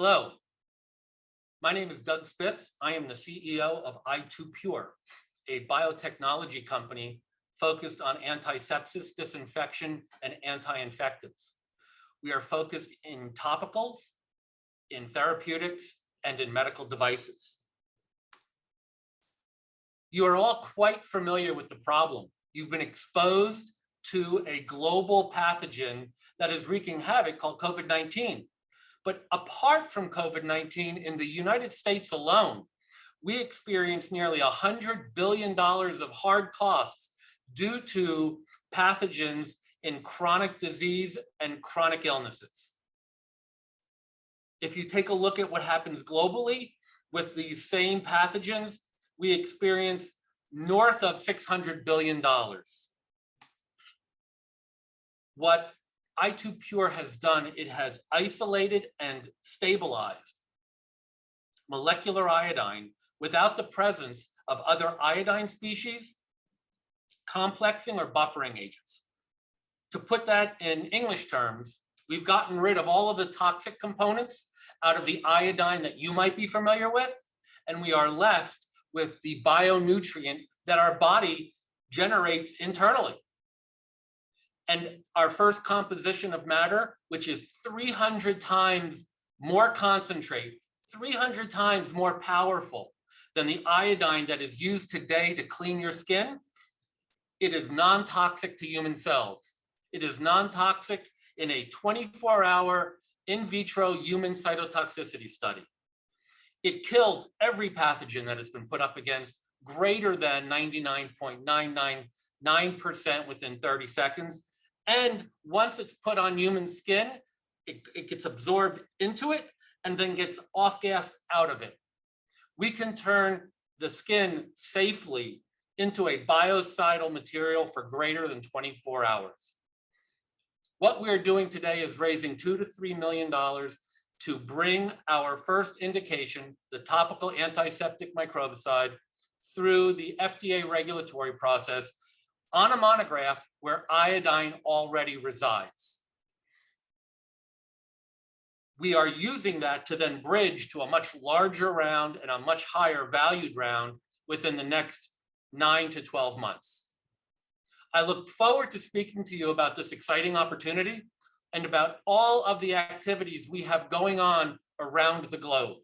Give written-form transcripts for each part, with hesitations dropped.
Hello, my name is Doug Spitz. I am the CEO of i2Pure, a biotechnology company focused on antisepsis, disinfection, and anti-infectives. We are focused in topicals, in therapeutics, and in medical devices. You are all quite familiar with the problem. You've been exposed to a global pathogen that is wreaking havoc called COVID-19. But apart from COVID-19, in the United States alone, we experienced nearly $100 billion of hard costs due to pathogens in chronic disease and chronic illnesses. If you take a look at what happens globally with these same pathogens, we experience north of $600 billion. What i2Pure has done, it has isolated and stabilized molecular iodine without the presence of other iodine species, complexing or buffering agents. To put that in English terms, we've gotten rid of all of the toxic components out of the iodine that you might be familiar with, and we are left with the bionutrient that our body generates internally. And our first composition of matter, which is 300 times more concentrate, 300 times more powerful than the iodine that is used today to clean your skin, it is non-toxic to human cells. It is non-toxic in a 24-hour in vitro human cytotoxicity study. It kills every pathogen that it's been put up against greater than 99.999% within 30 seconds. And once it's put on human skin, it gets absorbed into it and then gets off-gassed out of it. We can turn the skin safely into a biocidal material for greater than 24 hours. What we're doing today is raising $2 to $3 million to bring our first indication, the topical antiseptic microbicide, through the FDA regulatory process on a monograph where iodine already resides. We are using that to then bridge to a much larger round and a much higher valued round within the next 9 to 12 months. I look forward to speaking to you about this exciting opportunity and about all of the activities we have going on around the globe.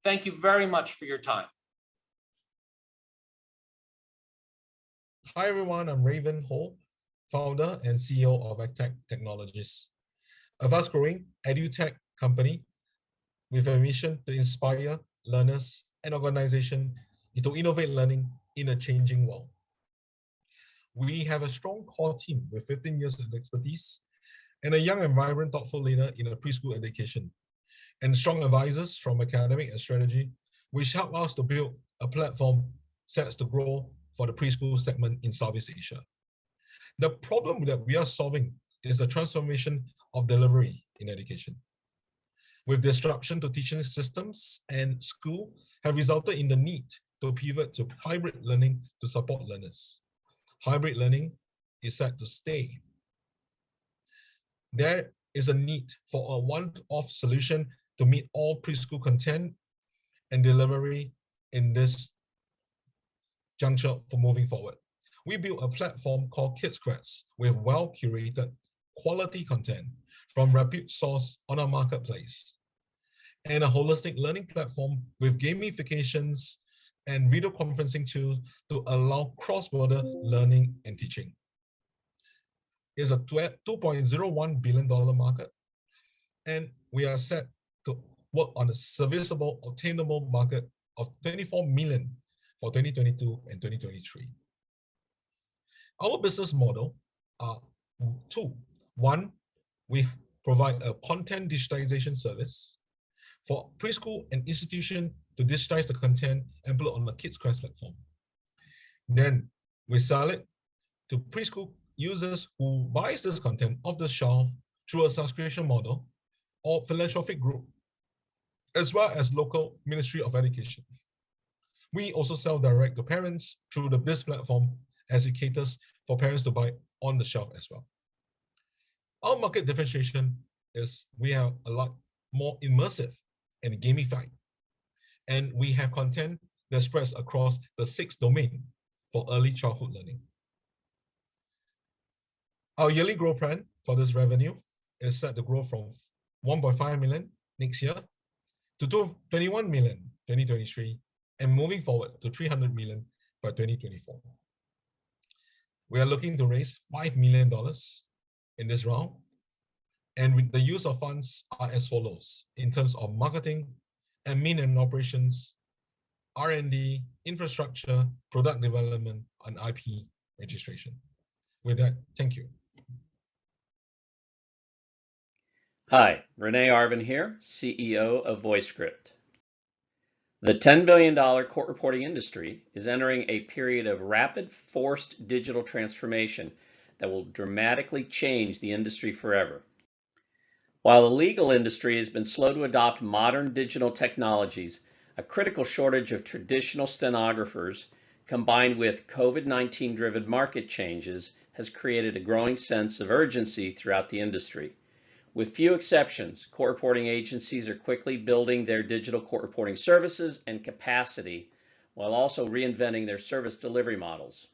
Thank you very much for your time. Hi everyone, I'm Raven Ho, founder and CEO of EdTech Technologies, a fast-growing edutech company with a mission to inspire learners and organizations to innovate learning in a changing world. We have a strong core team with 15 years of expertise and a young and vibrant, thoughtful leader in a preschool education, and strong advisors from academic and strategy, which help us to build a platform set to grow for the preschool segment in Southeast Asia. The problem that we are solving is the transformation of delivery in education, with disruption to teaching systems and school have resulted in the need to pivot to hybrid learning to support learners. Hybrid learning is set to stay. There is a need for a one-off solution to meet all preschool content and delivery in this juncture for moving forward. We built a platform called KidsQuest with well-curated quality content from repute source on our marketplace, and a holistic learning platform with gamifications and video conferencing tools to allow cross-border learning and teaching. It's a $2.01 billion market, and we are set to work on a serviceable, obtainable market of 24 million for 2022 and 2023. Our business model are two. One, we provide a content digitization service for preschool and institution to digitize the content and put it on the KidsQuest platform. Then we sell it to preschool users who buys this content off the shelf through a subscription model or philanthropic group, as well as local Ministry of Education. We also sell direct to parents through this platform as it caters for parents to buy on the shelf as well. Our market differentiation is we have a lot more immersive and gamified. And we have content that spreads across the 6 domains for early childhood learning. Our yearly growth plan for this revenue is set to grow from 1.5 million next year to 21 million 2023, and moving forward to 300 million by 2024. We are looking to raise $5 million in this round, and with the use of funds are as follows in terms of marketing, admin and operations, R&D, infrastructure, product development, and IP registration. With that, thank you. Hi, Renee Arvin here, CEO of VoiceScript. The $10 billion court reporting industry is entering a period of rapid forced digital transformation that will dramatically change the industry forever. While the legal industry has been slow to adopt modern digital technologies, a critical shortage of traditional stenographers combined with COVID-19 driven market changes has created a growing sense of urgency throughout the industry. With few exceptions, court reporting agencies are quickly building their digital court reporting services and capacity while also reinventing their service delivery models.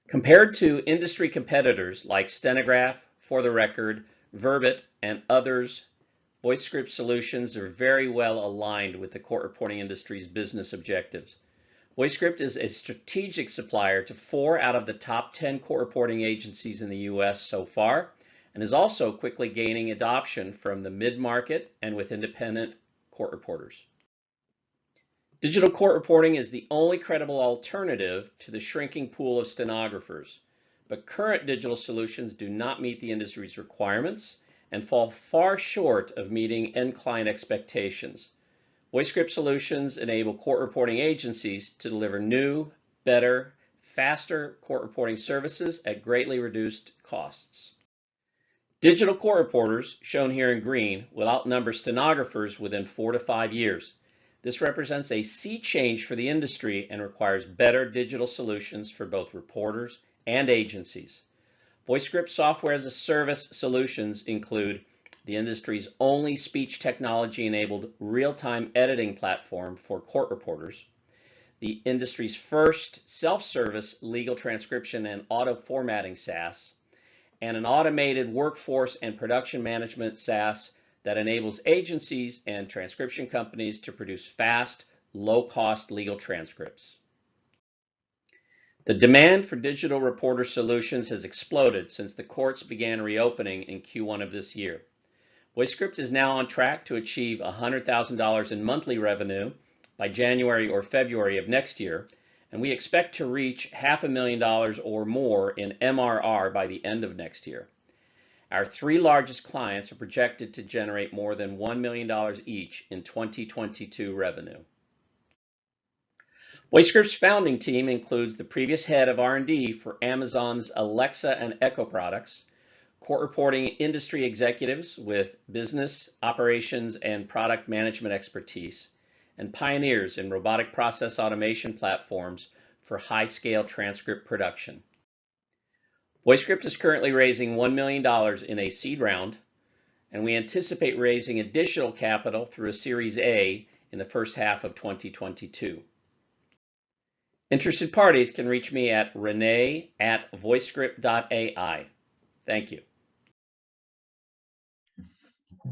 Compared to industry competitors like Stenograph, For the Record, Verbit, and others, VoiceScript solutions are very well aligned with the court reporting industry's business objectives. VoiceScript is a strategic supplier to 4 out of the top 10 court reporting agencies in the US so far, and is also quickly gaining adoption from the mid-market and with independent court reporters. Digital court reporting is the only credible alternative to the shrinking pool of stenographers, but current digital solutions do not meet the industry's requirements and fall far short of meeting end client expectations. VoiceScript solutions enable court reporting agencies to deliver new, better, faster court reporting services at greatly reduced costs. Digital court reporters, shown here in green, will outnumber stenographers within 4 to 5 years. This represents a sea change for the industry and requires better digital solutions for both reporters and agencies. VoiceScript software as a service solutions include the industry's only speech technology-enabled real-time editing platform for court reporters, the industry's first self-service legal transcription and auto-formatting SaaS, and an automated workforce and production management SaaS that enables agencies and transcription companies to produce fast, low-cost legal transcripts. The demand for digital reporter solutions has exploded since the courts began reopening in Q1 of this year. VoiceScript is now on track to achieve $100,000 in monthly revenue by January or February of next year, and we expect to reach $500,000 or more in MRR by the end of next year. Our 3 largest clients are projected to generate more than $1 million each in 2022 revenue. VoiceScript's founding team includes the previous head of R&D for Amazon's Alexa and Echo products, court reporting industry executives with business, operations, and product management expertise, and pioneers in robotic process automation platforms for high-scale transcript production. VoiceScript is currently raising $1 million in a seed round, and we anticipate raising additional capital through a Series A in the first half of 2022. Interested parties can reach me at renee@voicescript.ai. Thank you.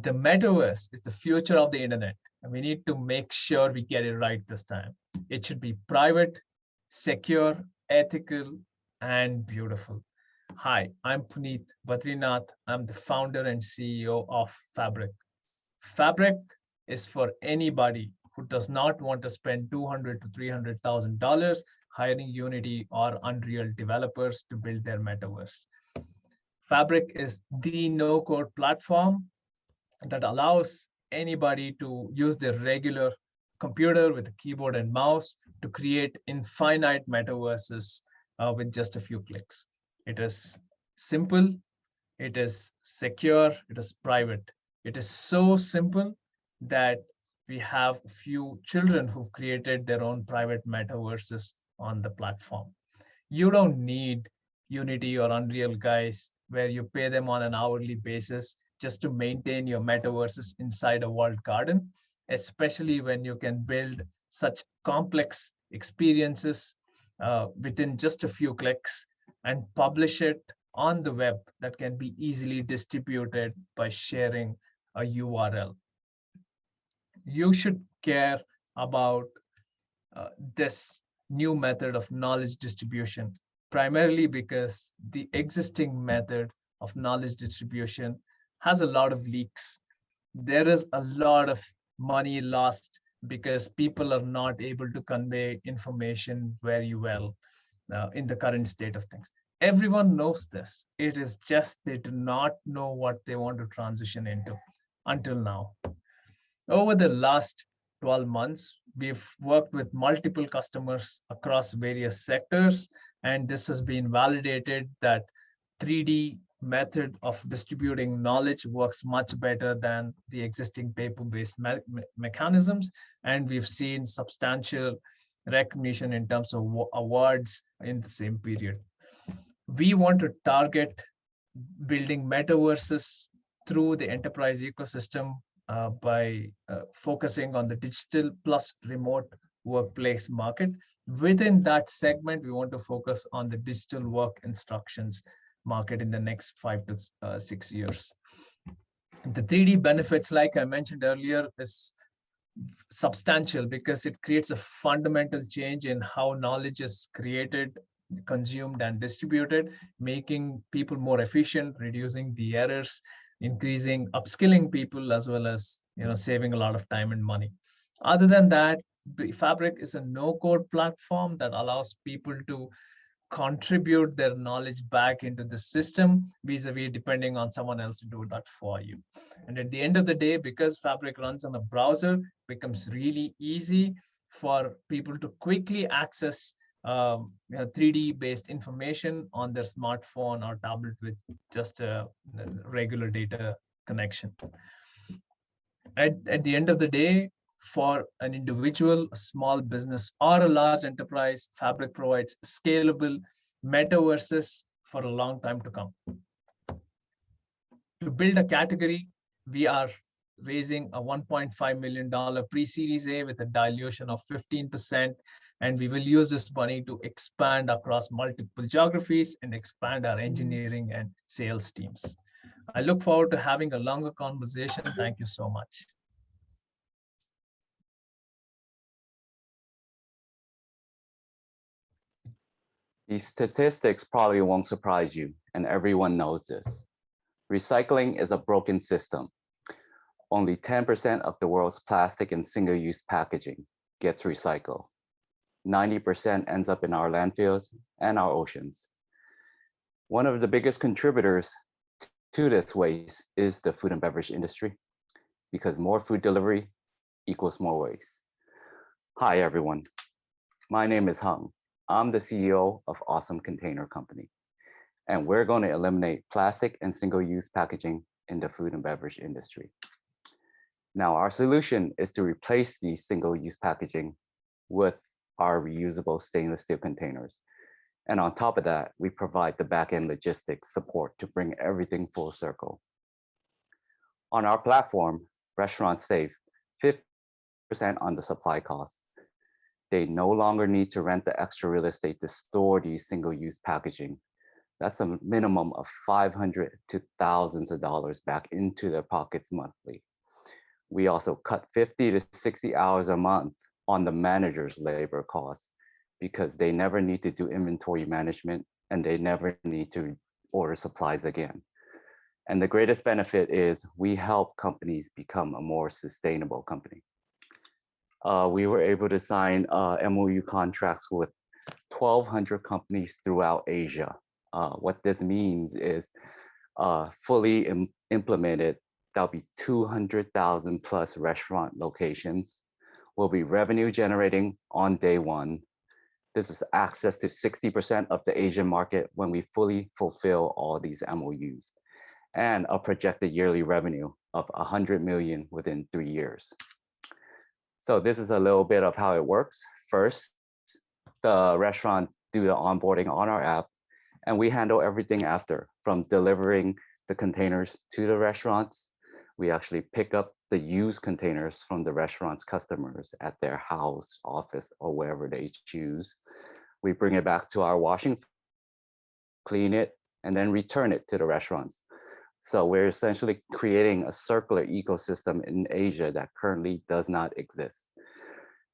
The metaverse is the future of the internet, and we need to make sure we get it right this time. It should be private, secure, ethical, and beautiful. Hi, I'm Puneet Badrinath. I'm the founder and CEO of Fabric. Fabric is for anybody who does not want to spend $200,000 to $300,000 hiring Unity or Unreal developers to build their metaverse. Fabric is the no-code platform that allows anybody to use their regular computer with a keyboard and mouse to create infinite metaverses with just a few clicks. It is simple, it is secure, it is private. It is so simple that we have a few children who've created their own private metaverses on the platform. You don't need Unity or Unreal guys where you pay them on an hourly basis just to maintain your metaverses inside a walled garden, especially when you can build such complex experiences within just a few clicks and publish it on the web that can be easily distributed by sharing a URL. You should care about this new method of knowledge distribution, primarily because the existing method of knowledge distribution has a lot of leaks. There is a lot of money lost because people are not able to convey information very well in the current state of things. Everyone knows this. It is just they do not know what they want to transition into until now. Over the last 12 months, we've worked with multiple customers across various sectors, and this has been validated that 3D method of distributing knowledge works much better than the existing paper-based mechanisms. And we've seen substantial recognition in terms of awards in the same period. We want to target building metaverses through the enterprise ecosystem by focusing on the digital plus remote workplace market. Within that segment, we want to focus on the digital work instructions market in the next 5 to 6 years. The 3D benefits, like I mentioned earlier, is substantial because it creates a fundamental change in how knowledge is created, consumed, and distributed, making people more efficient, reducing the errors, increasing upskilling people, as well as saving a lot of time and money. Other than that, Fabric is a no-code platform that allows people to contribute their knowledge back into the system vis-a-vis depending on someone else to do that for you. And at the end of the day, because Fabric runs on a browser, it becomes really easy for people to quickly access 3D based information on their smartphone or tablet with just a regular data connection. At the end of the day, for an individual, a small business, or a large enterprise, Fabric provides scalable metaverses for a long time to come. To build a category, we are raising a $1.5 million pre-Series A with a dilution of 15%, and we will use this money to expand across multiple geographies and expand our engineering and sales teams. I look forward to having a longer conversation. Thank you so much. These statistics probably won't surprise you, and everyone knows this. Recycling is a broken system. Only 10% of the world's plastic and single-use packaging gets recycled. 90% ends up in our landfills and our oceans. One of the biggest contributors to this waste is the food and beverage industry, because more food delivery equals more waste. Hi, everyone. My name is Hung. I'm the CEO of Awesome Container Company, and we're going to eliminate plastic and single-use packaging in the food and beverage industry. Now, our solution is to replace these single-use packaging with our reusable stainless steel containers. And on top of that, we provide the back-end logistics support to bring everything full circle. On our platform, restaurants save 50% on the supply costs. They no longer need to rent the extra real estate to store these single-use packaging. That's a minimum of $500 to thousands of dollars back into their pockets monthly. We also cut 50 to 60 hours a month on the manager's labor costs because they never need to do inventory management and they never need to order supplies again. And the greatest benefit is we help companies become a more sustainable company. We were able to sign MOU contracts with 1,200 companies throughout Asia. What this means is fully implemented, there'll be 200,000 plus restaurant locations. Will be revenue generating on day one. This is access to 60% of the Asian market when we fully fulfill all these MOUs, and a projected yearly revenue of 100 million within 3 years. So this is a little bit of how it works. First, the restaurant do the onboarding on our app, and we handle everything after, from delivering the containers to the restaurants. We actually pick up the used containers from the restaurant's customers at their house, office, or wherever they choose. We bring it back to our washing, clean it, and then return it to the restaurants. So we're essentially creating a circular ecosystem in Asia that currently does not exist.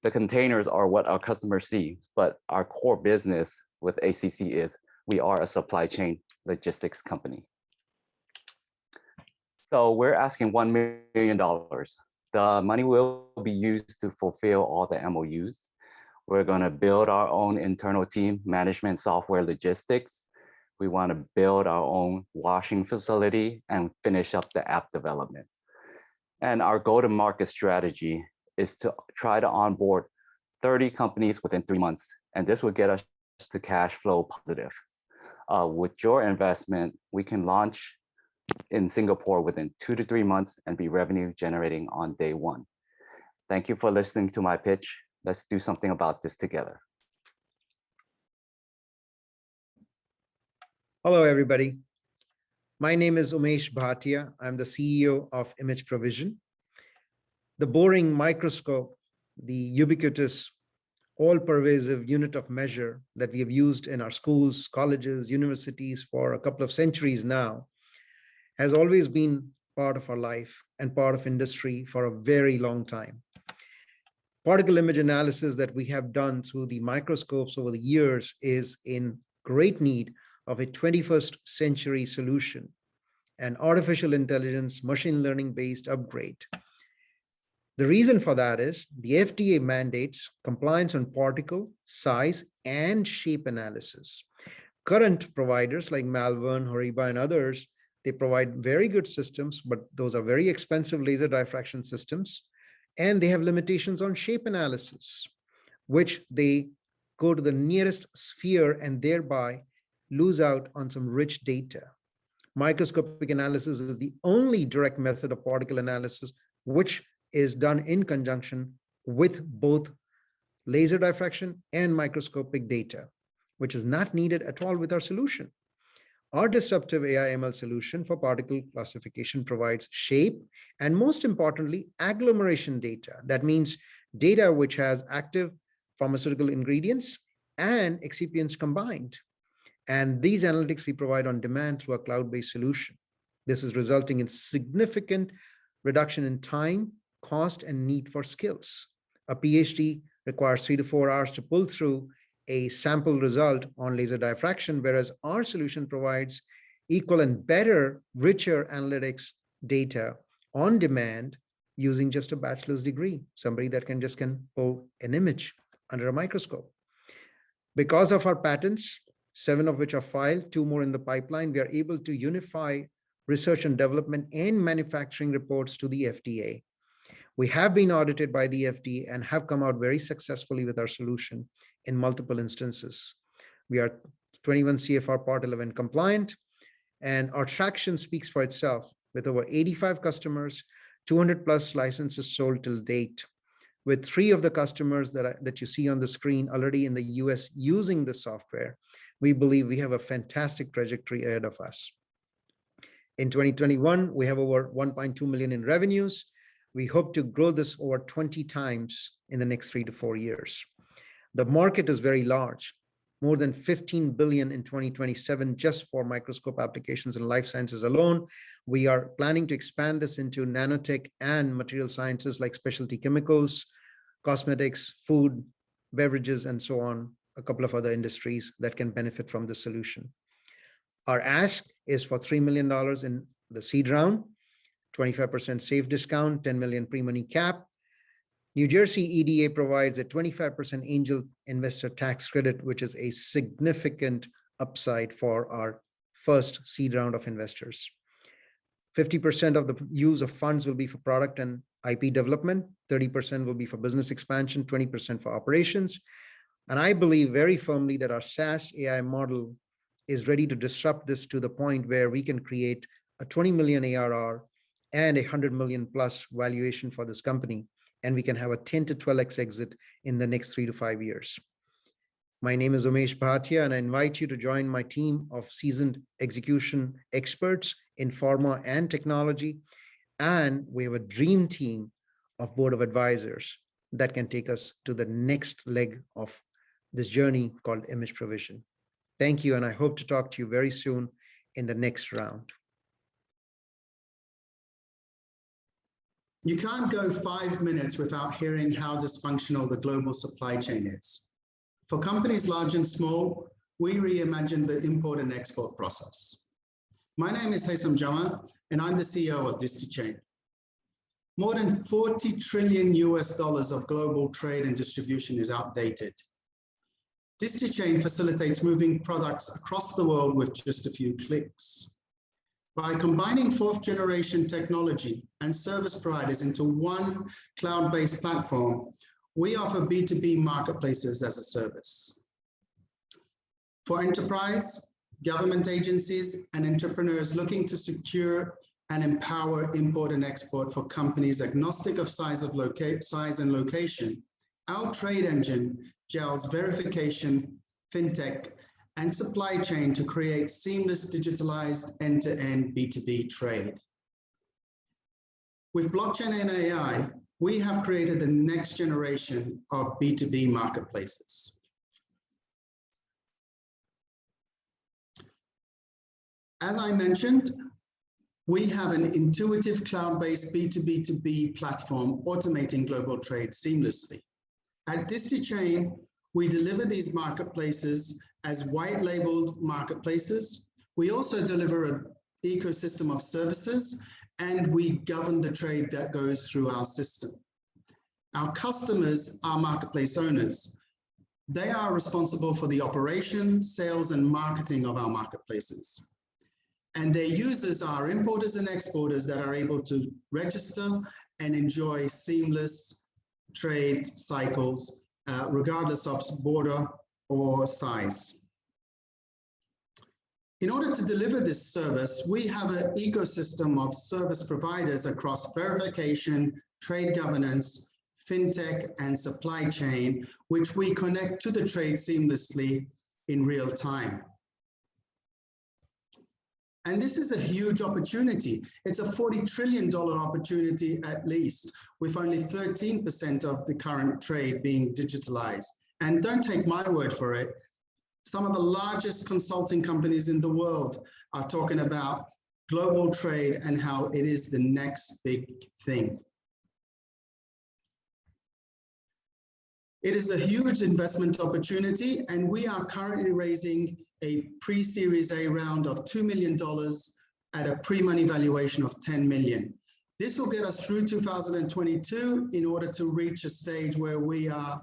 The containers are what our customers see, but our core business with ACC is we are a supply chain logistics company. So we're asking $1 million. The money will be used to fulfill all the MOUs. We're going to build our own internal team, management, software, logistics. We want to build our own washing facility and finish up the app development. And our go-to-market strategy is to try to onboard 30 companies within 3 months. And this will get us to cash flow positive. With your investment, we can launch in Singapore within 2 to 3 months and be revenue generating on day one. Thank you for listening to my pitch. Let's do something about this together. Hello, everybody. My name is Umesh Bhatia. I'm the CEO of Image Provision. The boring microscope, the ubiquitous, all-pervasive unit of measure that we have used in our schools, colleges, universities for a couple of centuries now, has always been part of our life and part of industry for a very long time. Particle image analysis that we have done through the microscopes over the years is in great need of a 21st century solution, an artificial intelligence, machine learning based upgrade. The reason for that is the FDA mandates compliance on particle, size, and shape analysis. Current providers like Malvern, Horiba, and others, they provide very good systems, but those are very expensive laser diffraction systems, and they have limitations on shape analysis, which they go to the nearest sphere and thereby lose out on some rich data. Microscopic analysis is the only direct method of particle analysis, which is done in conjunction with both laser diffraction and microscopic data, which is not needed at all with our solution. Our disruptive AI/ML solution for particle classification provides shape and, most importantly, agglomeration data. That means data which has active pharmaceutical ingredients and excipients combined. And these analytics we provide on demand through a cloud-based solution. This is resulting in significant reduction in time, cost, and need for skills. A PhD requires 3 to 4 hours to pull through a sample result on laser diffraction, whereas our solution provides equal and better, richer analytics data on demand using just a bachelor's degree, somebody that can pull an image under a microscope. Because of our patents, 7 of which are filed, 2 more in the pipeline, we are able to unify research and development and manufacturing reports to the FDA. We have been audited by the FDA and have come out very successfully with our solution in multiple instances. We are 21 CFR Part 11 compliant, and our traction speaks for itself with over 85 customers, 200 plus licenses sold till date, with 3 of the customers that you see on the screen already in the US using the software. We believe we have a fantastic trajectory ahead of us. In 2021, we have over 1.2 million in revenues. We hope to grow this over 20 times in the next 3 to 4 years. The market is very large, more than 15 billion in 2027 just for microscope applications in life sciences alone. We are planning to expand this into nanotech and material sciences like specialty chemicals, cosmetics, food, beverages, and so on, a couple of other industries that can benefit from this solution. Our ask is for $3 million in the seed round, 25% safe discount, 10 million pre-money cap. New Jersey EDA provides a 25% angel investor tax credit, which is a significant upside for our first seed round of investors. 50% of the use of funds will be for product and IP development, 30% will be for business expansion, 20% for operations. And I believe very firmly that our SaaS AI model is ready to disrupt this to the point where we can create a 20 million ARR and a 100 million plus valuation for this company. And we can have a 10 to 12x exit in the next 3 to 5 years. My name is Umesh Bhatia, and I invite you to join my team of seasoned execution experts in pharma and technology. And we have a dream team of board of advisors that can take us to the next leg of this journey called image provision. Thank you, and I hope to talk to you very soon in the next round. You can't go 5 minutes without hearing how dysfunctional the global supply chain is. For companies large and small, we reimagine the import and export process. My name is Haitham Jama, and I'm the CEO of DisneyChain. More than 40 trillion US dollars of global trade and distribution is outdated. DisneyChain facilitates moving products across the world with just a few clicks. By combining fourth generation technology and service providers into one cloud-based platform, we offer B2B marketplaces as a service. For enterprise, government agencies, and entrepreneurs looking to secure and empower import and export for companies agnostic of size and location, our trade engine gels verification, fintech, and supply chain to create seamless digitalized end-to-end B2B trade. With blockchain and AI, we have created the next generation of B2B marketplaces. As I mentioned, we have an intuitive cloud-based B2B2B platform automating global trade seamlessly. At DisneyChain, we deliver these marketplaces as white-labeled marketplaces. We also deliver an ecosystem of services, and we govern the trade that goes through our system. Our customers are marketplace owners. They are responsible for the operation, sales, and marketing of our marketplaces. And their users are importers and exporters that are able to register and enjoy seamless trade cycles, regardless of border or size. In order to deliver this service, we have an ecosystem of service providers across verification, trade governance, fintech, and supply chain, which we connect to the trade seamlessly in real time. And this is a huge opportunity. It's a $40 trillion opportunity at least, with only 13% of the current trade being digitalized. And don't take my word for it. Some of the largest consulting companies in the world are talking about global trade and how it is the next big thing. It is a huge investment opportunity, and we are currently raising a pre-Series A round of $2 million at a pre-money valuation of $10 million. This will get us through 2022 in order to reach a stage where we are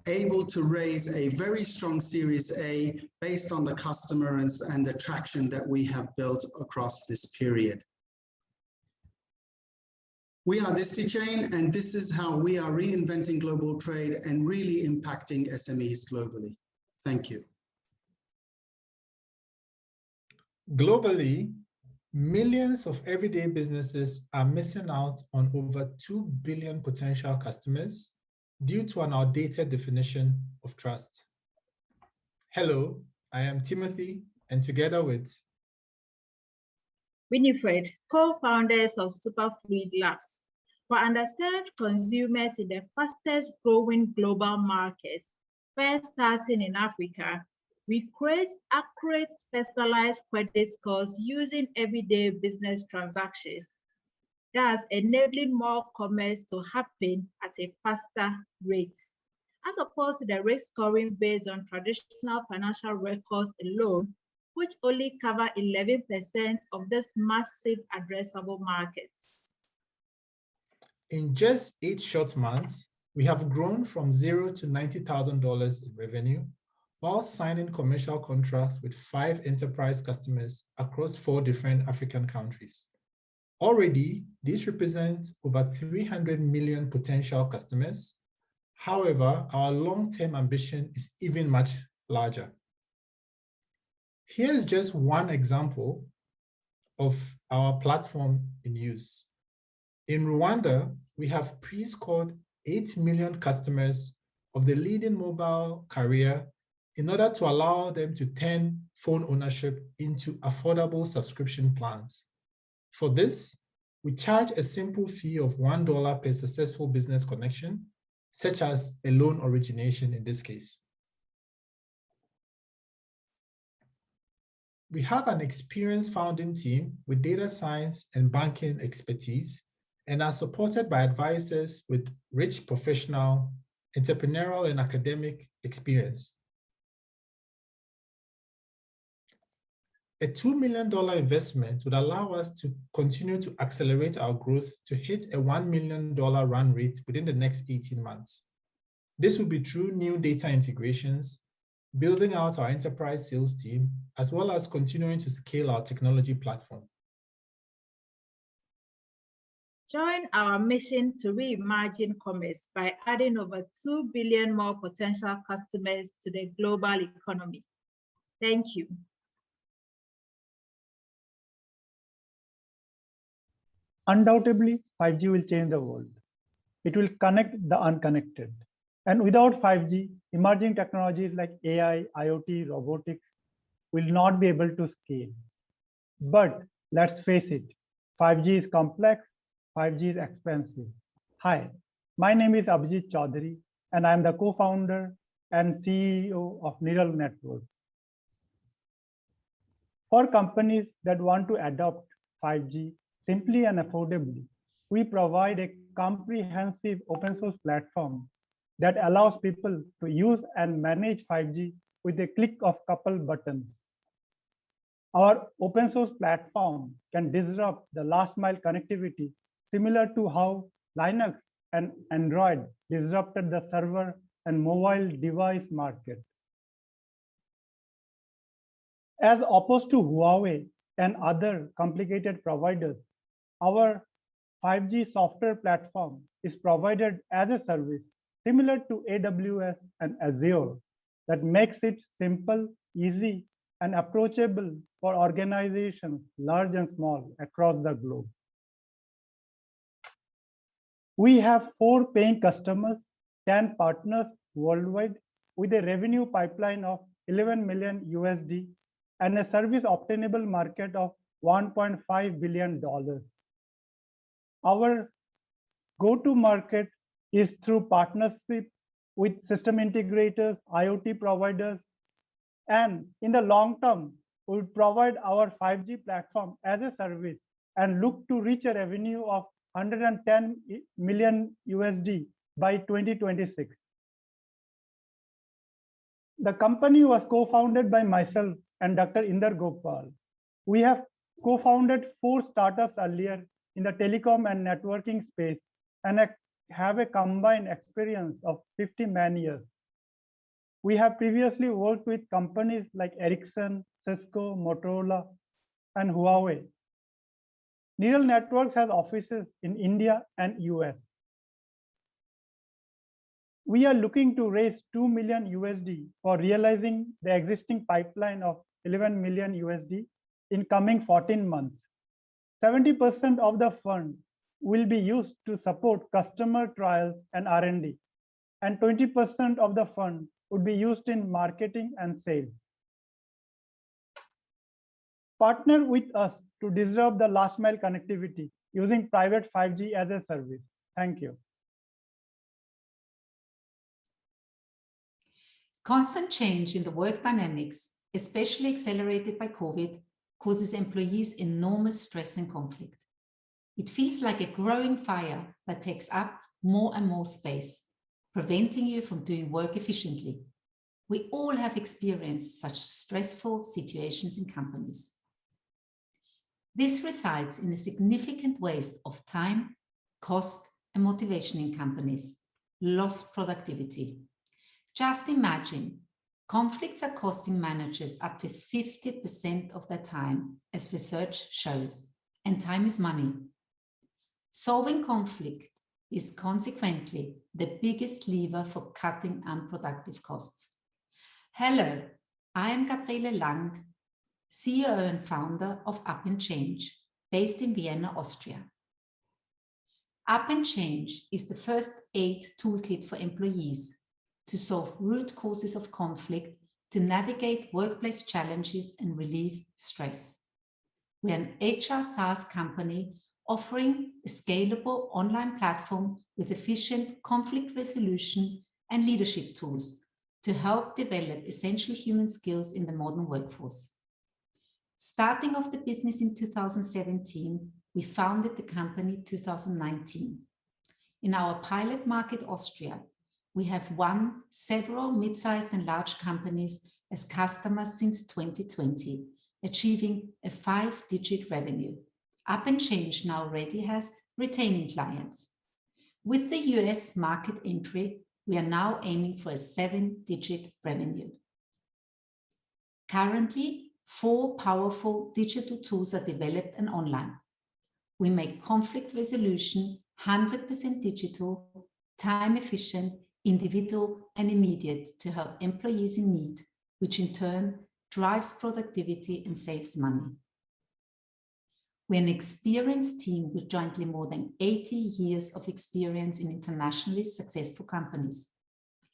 able to raise a very strong Series A based on the customer and the traction that we have built across this period. We are DisneyChain, and this is how we are reinventing global trade and really impacting SMEs globally. Thank you. Globally, millions of everyday businesses are missing out on over 2 billion potential customers due to an outdated definition of trust. Hello, I am Timothy, and together with Winifred, co-founders of Superfluid Labs, for underserved consumers in the fastest growing global markets, first starting in Africa, we create accurate, personalized credit scores using everyday business transactions, thus enabling more commerce to happen at a faster rate, as opposed to the risk scoring based on traditional financial records alone, which only cover 11% of this massive addressable market. In just 8 short months, we have grown from $0 to $90,000 in revenue, while signing commercial contracts with 5 enterprise customers across 4 different African countries. Already, these represent over 300 million potential customers. However, our long-term ambition is even much larger. Here's just one example of our platform in use. In Rwanda, we have pre-scored 8 million customers of the leading mobile carrier in order to allow them to turn phone ownership into affordable subscription plans. For this, we charge a simple fee of $1 per successful business connection, such as a loan origination in this case. We have an experienced founding team with data science and banking expertise and are supported by advisors with rich professional, entrepreneurial, and academic experience. A $2 million investment would allow us to continue to accelerate our growth to hit a $1 million run rate within the next 18 months. This will be through new data integrations, building out our enterprise sales team, as well as continuing to scale our technology platform. Join our mission to reimagine commerce by adding over 2 billion more potential customers to the global economy. Thank you. Undoubtedly, 5G will change the world. It will connect the unconnected. And without 5G, emerging technologies like AI, IoT, robotics will not be able to scale. But let's face it, 5G is complex, 5G is expensive. Hi, my name is Abhijit Chaudhary, and I'm the co-founder and CEO of Neural Networks. For companies that want to adopt 5G simply and affordably, we provide a comprehensive open source platform that allows people to use and manage 5G with a click of a couple buttons. Our open source platform can disrupt the last mile connectivity, similar to how Linux and Android disrupted the server and mobile device market. As opposed to Huawei and other complicated providers, our 5G software platform is provided as a service similar to AWS and Azure that makes it simple, easy, and approachable for organizations large and small across the globe. We have 4 paying customers, 10 partners worldwide with a revenue pipeline of $11 million USD and a service obtainable market of $1.5 billion. Our go-to-market is through partnership with system integrators, IoT providers, and in the long term, we would provide our 5G platform as a service and look to reach a revenue of $110 million USD by 2026. The company was co-founded by myself and Dr. Inder Gopal. We have co-founded 4 startups earlier in the telecom and networking space and have a combined experience of 50 man-years. We have previously worked with companies like Ericsson, Cisco, Motorola, and Huawei. Neural Networks has offices in India and US. We are looking to raise $2 million USD for realizing the existing pipeline of $11 million USD in coming 14 months. 70% of the fund will be used to support customer trials and R&D, and 20% of the fund would be used in marketing and sales. Partner with us to disrupt the last mile connectivity using private 5G as a service. Thank you. Constant change in the work dynamics, especially accelerated by COVID, causes employees enormous stress and conflict. It feels like a growing fire that takes up more and more space, preventing you from doing work efficiently. We all have experienced such stressful situations in companies. This resides in a significant waste of time, cost, and motivation in companies, lost productivity. Just imagine, conflicts are costing managers up to 50% of their time, as research shows, and time is money. Solving conflict is consequently the biggest lever for cutting unproductive costs. Hello, I am Gabriele Lang, CEO and founder of Up and Change, based in Vienna, Austria. Up and Change is the first aid toolkit for employees, to solve root causes of conflict, to navigate workplace challenges and relieve stress. We are an HR SaaS company offering a scalable online platform with efficient conflict resolution and leadership tools to help develop essential human skills in the modern workforce. Starting off the business in 2017, we founded the company in 2019. In our pilot market, Austria, we have won several mid-sized and large companies as customers since 2020, achieving a 5-digit revenue. Up and Change now already has retaining clients. With the US market entry, we are now aiming for a 7-digit revenue. Currently, 4 powerful digital tools are developed and online. We make conflict resolution 100% digital, time efficient, individual, and immediate to help employees in need, which in turn drives productivity and saves money. We're an experienced team with jointly more than 80 years of experience in internationally successful companies.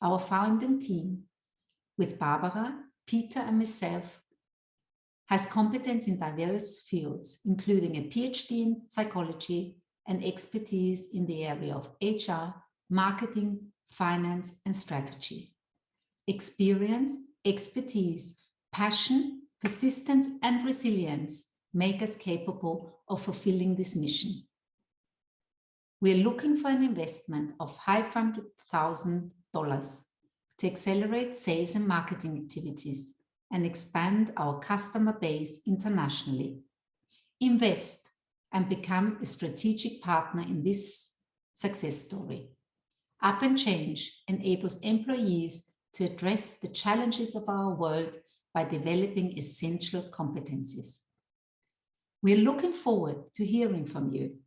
Our founding team, with Barbara, Peter, and myself, has competence in diverse fields, including a PhD in psychology and expertise in the area of HR, marketing, finance, and strategy. Experience, expertise, passion, persistence, and resilience make us capable of fulfilling this mission. We're looking for an investment of $500,000 to accelerate sales and marketing activities and expand our customer base internationally. Invest and become a strategic partner in this success story. Up and Change enables employees to address the challenges of our world by developing essential competencies. We're looking forward to hearing from you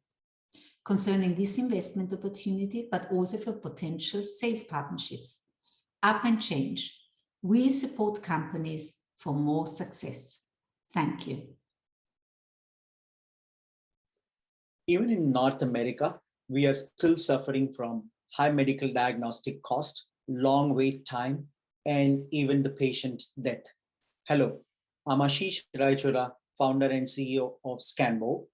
concerning this investment opportunity, but also for potential sales partnerships. Up and Change. We support companies for more success. Thank you. Even in North America, we are still suffering from high medical diagnostic cost, long wait time, and even the patient death. Hello, I'm Ashish Raichura, founder and CEO of Scanbo.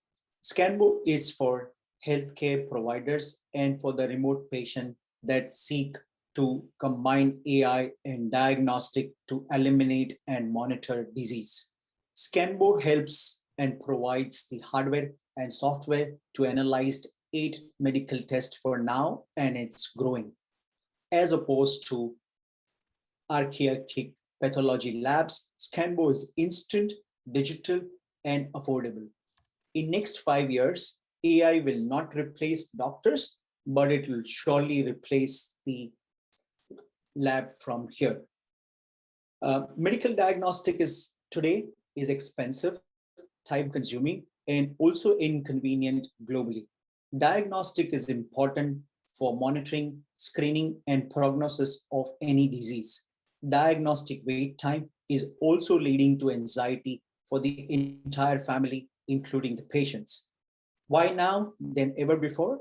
Scanbo is for healthcare providers and for the remote patient that seek to combine AI and diagnostic to eliminate and monitor disease. Scanbo helps and provides the hardware and software to analyze 8 medical tests for now, and it's growing. As opposed to archaic pathology labs, Scanbo is instant, digital, and affordable. In next 5 years, AI will not replace doctors, but it will surely replace the lab from here. Medical diagnostic today is expensive, time consuming, and also inconvenient globally. Diagnostic is important for monitoring, screening, and prognosis of any disease. Diagnostic wait time is also leading to anxiety for the entire family, including the patients. Why now than ever before?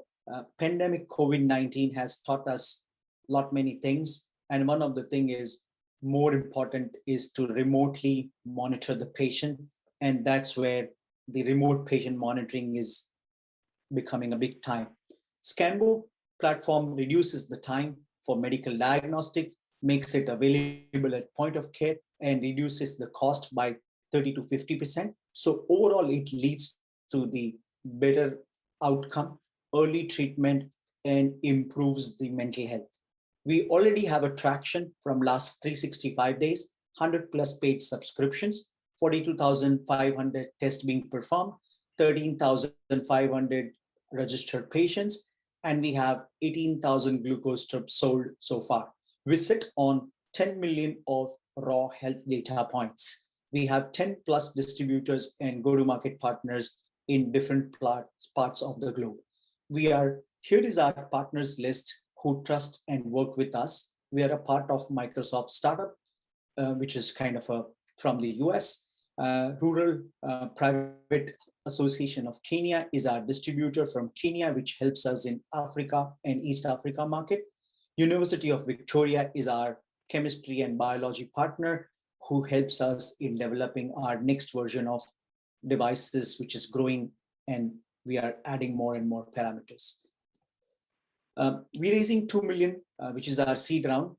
Pandemic COVID-19 has taught us many things. And one of the things is more important is to remotely monitor the patient. And that's where the remote patient monitoring is becoming a big time. Scanbo platform reduces the time for medical diagnostic, makes it available at point of care, and reduces the cost by 30 to 50%. So overall, it leads to the better outcome, early treatment, and improves the mental health. We already have a traction from last 365 days, 100 plus paid subscriptions, 42,500 tests being performed, 13,500 registered patients, and we have 18,000 glucose strips sold so far. We sit on 10 million of raw health data points. We have 10 plus distributors and go-to-market partners in different parts of the globe. Here is our partners list who trust and work with us. We are a part of Microsoft Startup, which is kind of from the US. Rural Private Association of Kenya is our distributor from Kenya, which helps us in Africa and East Africa market. University of Victoria is our chemistry and biology partner who helps us in developing our next version of devices, which is growing, and we are adding more and more parameters. We're raising 2 million, which is our seed round.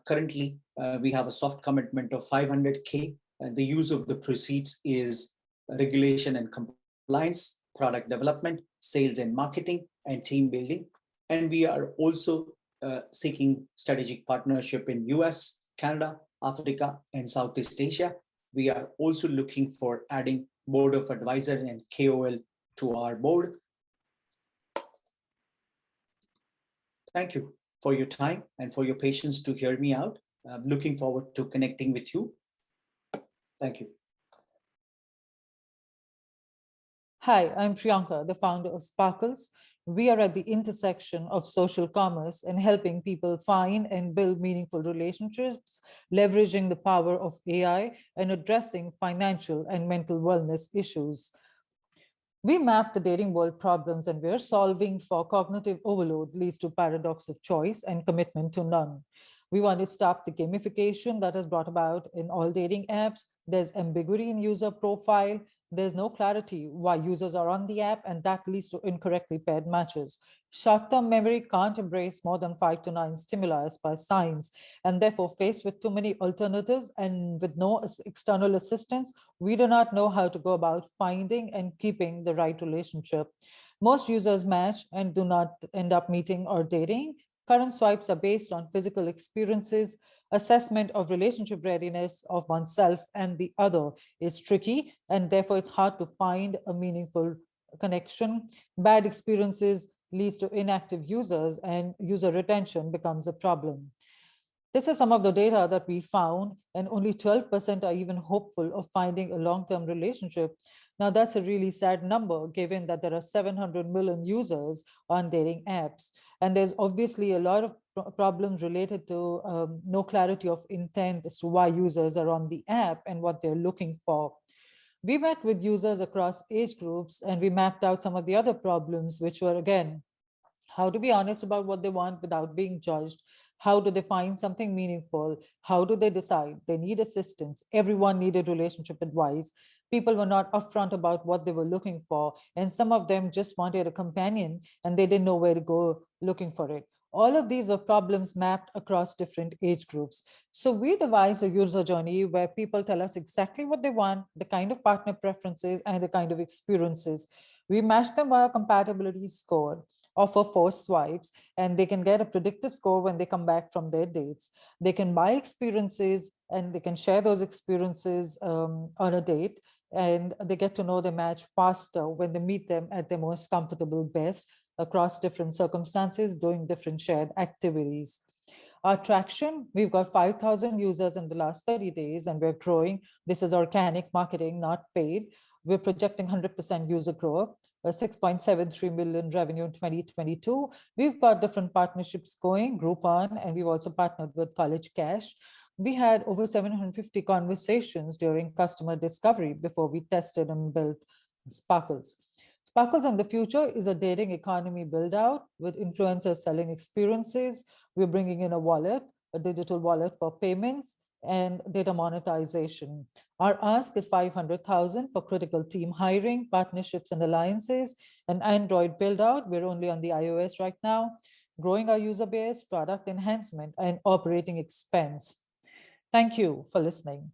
Currently, we have a soft commitment of 500K. The use of the proceeds is regulation and compliance, product development, sales and marketing, and team building. And we are also seeking strategic partnership in US, Canada, Africa, and Southeast Asia. We are also looking for adding board of advisor and KOL to our board. Thank you for your time and for your patience to hear me out. I'm looking forward to connecting with you. Thank you. Hi, I'm Priyanka, the founder of Sparkles. We are at the intersection of social commerce and helping people find and build meaningful relationships, leveraging the power of AI and addressing financial and mental wellness issues. We map the dating world problems and we're solving for cognitive overload leads to paradox of choice and commitment to none. We want to stop the gamification that is brought about in all dating apps. There's ambiguity in user profile. There's no clarity why users are on the app, and that leads to incorrectly paired matches. Short-term memory can't embrace more than 5 to 9 stimuli by science, and therefore faced with too many alternatives and with no external assistance, we do not know how to go about finding and keeping the right relationship. Most users match and do not end up meeting or dating. Current swipes are based on physical experiences. Assessment of relationship readiness of oneself and the other is tricky, and therefore it's hard to find a meaningful connection. Bad experiences leads to inactive users, and user retention becomes a problem. This is some of the data that we found, and only 12% are even hopeful of finding a long-term relationship. Now, that's a really sad number, given that there are 700 million users on dating apps. And there's obviously a lot of problems related to no clarity of intent as to why users are on the app and what they're looking for. We met with users across age groups, and we mapped out some of the other problems, which were, again, how to be honest about what they want without being judged. How do they find something meaningful? How do they decide? They need assistance. Everyone needed relationship advice. People were not upfront about what they were looking for. And some of them just wanted a companion and they didn't know where to go looking for it. All of these were problems mapped across different age groups. So we devised a user journey where people tell us exactly what they want, the kind of partner preferences, and the kind of experiences. We match them by a compatibility score, offer 4 swipes, and they can get a predictive score when they come back from their dates. They can buy experiences and they can share those experiences on a date, and they get to know their match faster when they meet them at their most comfortable best across different circumstances, doing different shared activities. Our traction, we've got 5,000 users in the last 30 days and we're growing. This is organic marketing, not paid. We're projecting 100% user growth, 6.73 million revenue in 2022. We've got different partnerships going, Groupon, and we've also partnered with College Cash. We had over 750 conversations during customer discovery before we tested and built Sparkles. Sparkles in the future is a dating economy build out with influencers selling experiences. We're bringing in a wallet, a digital wallet for payments and data monetization. Our ask is 500,000 for critical team hiring, partnerships and alliances, and Android build out. We're only on the iOS right now, growing our user base, product enhancement, and operating expense. Thank you for listening.